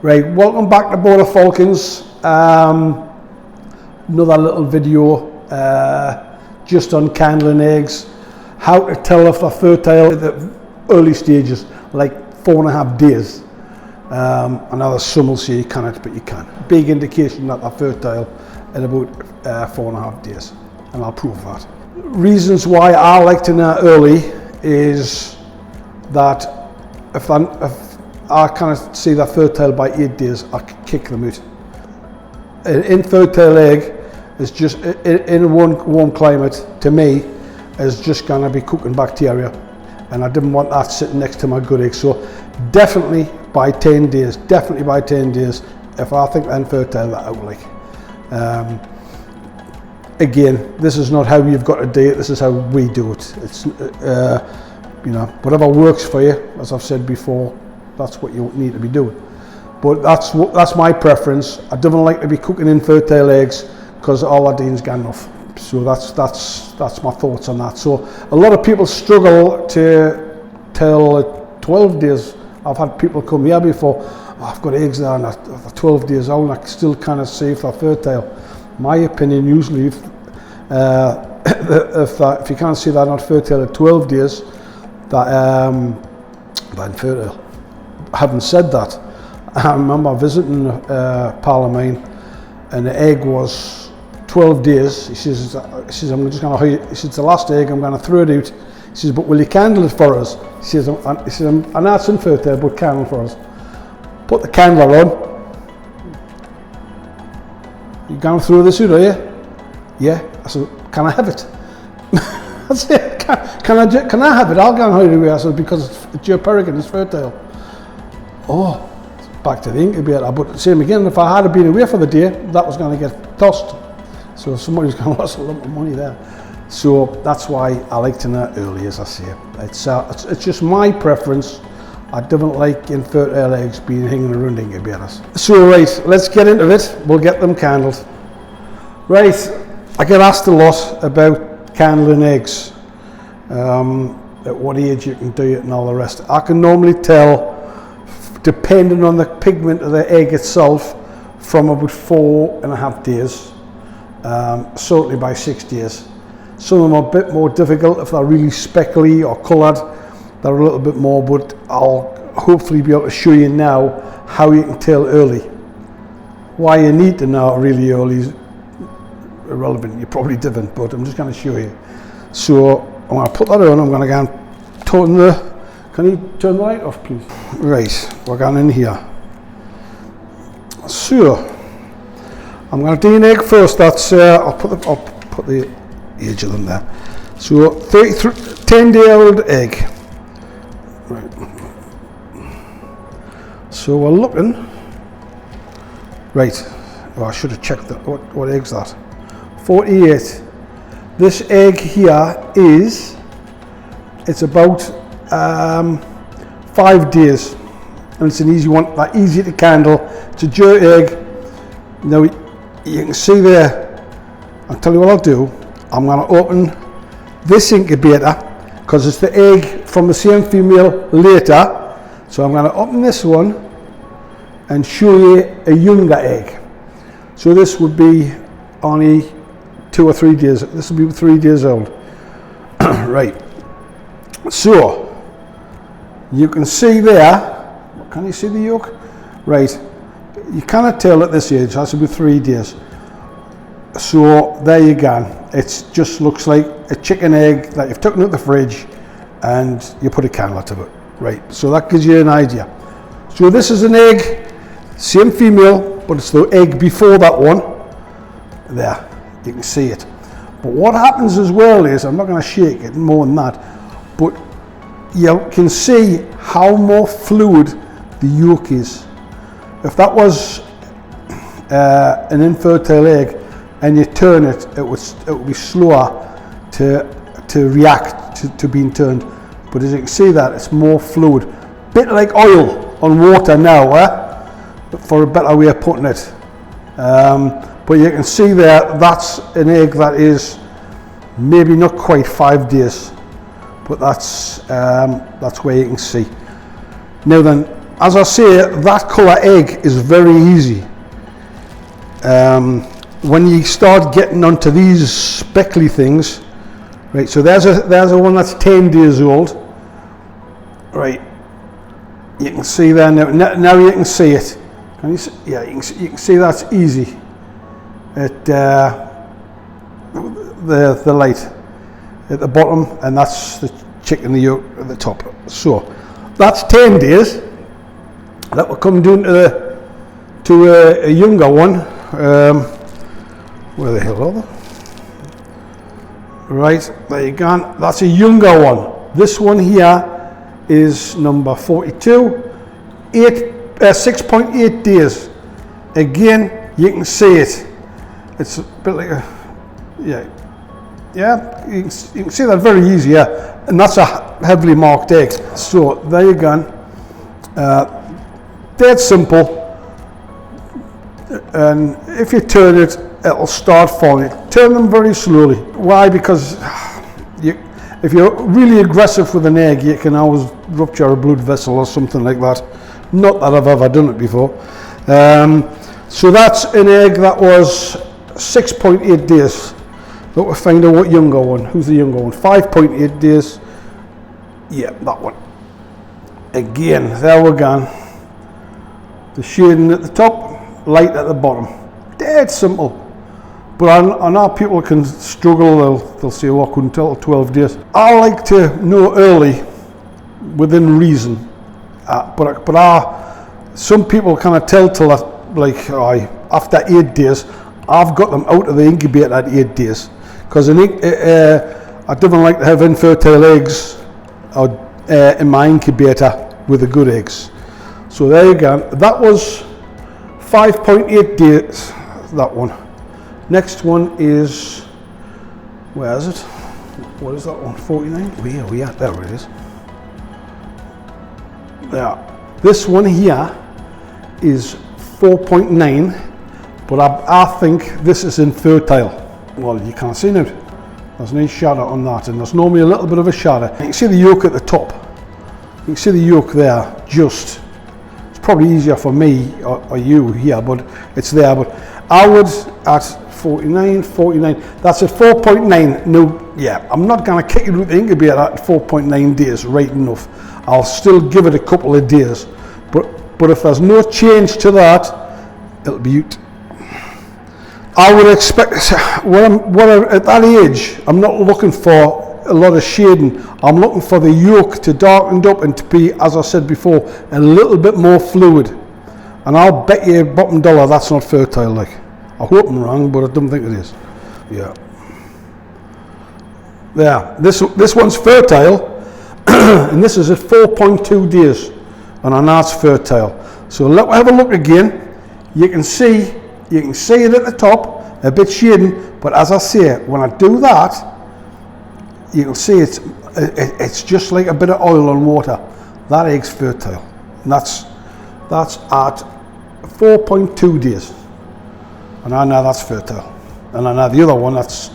Right, welcome back to Border Falcons. Another little video just on candling eggs. How to tell if they're fertile at the early stages, like 4.5 days. I know some will say you cannot, but you can. Big indication that they're fertile at about 4.5 days, and I'll prove that. Reasons why I like to know early is that if I kind of see they're fertile by 8 days, I kick them out. An infertile egg is just, in a warm climate, to me, is just going to be cooking bacteria. And I didn't want that sitting next to my good egg. So definitely by 10 days, if I think they're infertile, they're out like. Again, this is not how you've got to do it, this is how we do it. It's, you know, whatever works for you, as I've said before, that's what you need to be doing. But that's my preference. I don't like to be cooking infertile eggs because all I do is get enough. So that's my thoughts on that. So a lot of people struggle to tell 12 days. I've had people come here before, oh, I've got eggs there and they're 12 days old and I can still kind of see if they're fertile. My opinion usually, if you can't see they're not fertile at 12 days, they're infertile. Having said that, I remember visiting a pal of mine and the egg was 12 days. He says I'm just going to hide it. He says, the last egg, I'm going to throw it out. He says, but will you candle it for us? He says, I know it's infertile, but candle for us. Put the candle on. You going to throw this out, are you? Yeah. I said, can I have it? I said, can I have it? I'll go and hide it away. I said, because it's your peregrine, it's fertile. Oh, back to the incubator. But same again, if I had been away for the day, that was going to get tossed. So somebody's going to lose a lot of money there. So that's why I like to know early, as I say. It's just my preference. I don't like infertile eggs being hanging around incubators. So right, let's get into it. We'll get them candled. Right, I get asked a lot about candling eggs. At what age you can do it and all the rest. I can normally tell, depending on the pigment of the egg itself, from about 4.5 days, certainly by 6 days. Some of them are a bit more difficult if they're really speckly or coloured. They're a little bit more, but I'll hopefully be able to show you now how you can tell early. Why you need to know really early is irrelevant, you probably didn't, but I'm just going to show you. So I'm going to put that on, I'm going to go and turn can you turn the light off please? Right, we're going in here. So, I'm going to do an egg first, that's, I'll put the age of them there. So, 10-day-old egg. Right. So we're looking, right, oh, I should have checked that. What egg's that? 48. This egg here it's about 5 days, and it's an easy one, that easy to candle. It's a jerk egg. Now you can see there, I'll tell you what I'll do, I'm going to open this incubator because it's the egg from the same female later. So I'm going to open this one and show you a younger egg. So this would be only 2 or 3 days. This will be 3 days old. Right. So you can see there. Can you see the yolk? Right. You cannot tell at this age. It has to be 3 days. So there you go. It just looks like a chicken egg that you've taken out the fridge and you put a candle to it. Right, so that gives you an idea. So this is an egg, same female, but it's the egg before that one. There, you can see it. But what happens as well is, I'm not going to shake it more than that, but you can see how more fluid the yolk is. If that was an infertile egg and you turn it, it would be slower to react to being turned. But as you can see that, it's more fluid. Bit like oil on water now, for a better way of putting it. But you can see there, that's an egg that is maybe not quite 5 days. But that's where you can see. Now then, as I say, that colour egg is very easy. When you start getting onto these speckly things, right, so there's a one that's 10 days old, right, you can see there now you can see it. Can you see? Yeah, you can see that's easy at the light at the bottom, and that's the chicken yolk at the top. So that's 10 days. That will come down to a younger one. Where the hell are they? Right, there you go. That's a younger one. This one here is number 42, 6.8 days. Again, you can see it. It's a bit like a, yeah, you can see that very easy, yeah. And that's a heavily marked egg. So there you go. Dead simple. And if you turn it, it'll start falling. Turn them very slowly. Why? Because if you're really aggressive with an egg, you can always rupture a blood vessel or something like that. Not that I've ever done it before. So that's an egg that was 6.8 days. But we'll find out what younger one. Who's the younger one? 5.8 days. Yeah, that one. Again, there we're gone. The shading at the top, light at the bottom. Dead simple. But I know people can struggle, they'll say, oh, I couldn't tell 12 days. I like to know early, within reason. Some people kind of tell till that, like, after 8 days, I've got them out of the incubator at 8 days. Because I don't like to have infertile eggs in my incubator with the good eggs. So there you go. That was 5.8 days, that one. Next one is, where is it? What is that one? 49? Where are we at? There it is. Yeah. This one here is 4.9, but I think this is infertile. Well, you can't see now. There's no shadow on that, and there's normally a little bit of a shadow. You can see the yolk at the top. You can see the yolk there, just. It's probably easier for me or you here, but it's there. But I would at 49, that's at 4.9. No, yeah, I'm not going to kick it with the incubator at 4.9 days, right enough. I'll still give it a couple of days. But if there's no change to that, it'll be out. I would expect, at that age, I'm not looking for a lot of shading. I'm looking for the yolk to darken up and to be, as I said before, a little bit more fluid. And I'll bet you bottom dollar that's not fertile, like. I hope I'm wrong, but I don't think it is. Yeah. There, this one's fertile, and this is at 4.2 days, and I know it's fertile. So let's have a look again. You can see it at the top, a bit shading, but as I say, when I do that, you can see it's just like a bit of oil and water. That egg's fertile, and that's at 4.2 days. And I know that's fertile. And I know the other one, that's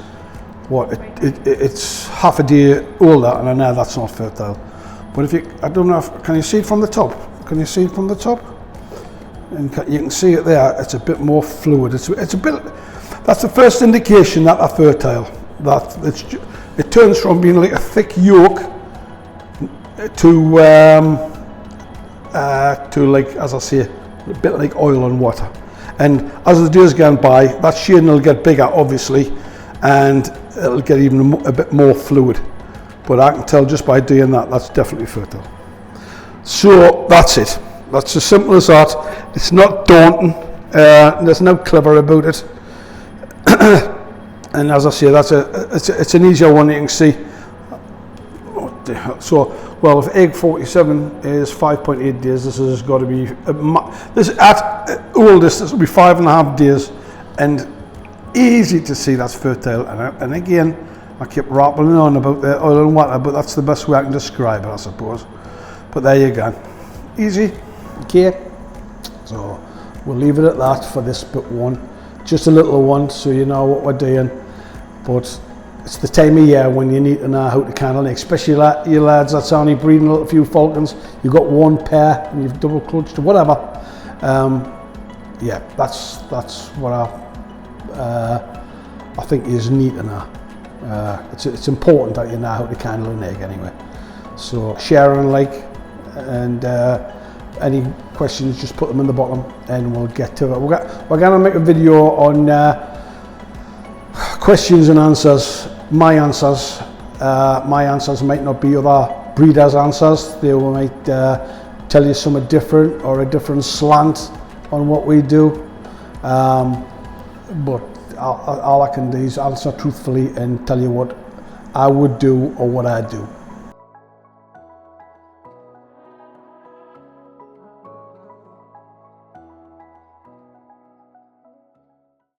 what, it's half a day older, and I know that's not fertile. But I don't know can you see it from the top? Can you see it from the top? And you can see it there, it's a bit more fluid. It's a bit, that's the first indication that they're fertile. It turns from being like a thick yolk to like, as I say, a bit like oil and water. And as the days go by, that shading will get bigger, obviously, and it'll get even a bit more fluid. But I can tell just by doing that, that's definitely fertile. So that's it. That's as simple as that. It's not daunting. There's no clever about it. And as I say, it's an easier one you can see. So, well, if egg 47 is 5.8 days, this has got to be, this at oldest, this will be 5.5 days, and easy to see that's fertile. And again, I keep rappling on about the oil and water, but that's the best way I can describe it, I suppose. But there you go. Easy. Okay. So we'll leave it at that for this bit one. Just a little one, so you know what we're doing. But it's the time of year when you need to know how to handle it, especially you lads that's only breeding a little few Falcons. You've got one pair and you've double clutched or whatever. Yeah, that's what I think is neat to know. It's important that you know how to handle an egg anyway. So share and like, and any questions just put them in the bottom and we'll get to it. We're going to make a video on questions and answers. My answers might not be other breeders' answers. They might tell you something different or a different slant on what we do. But all I can do is answer truthfully and tell you what I would do or what I do.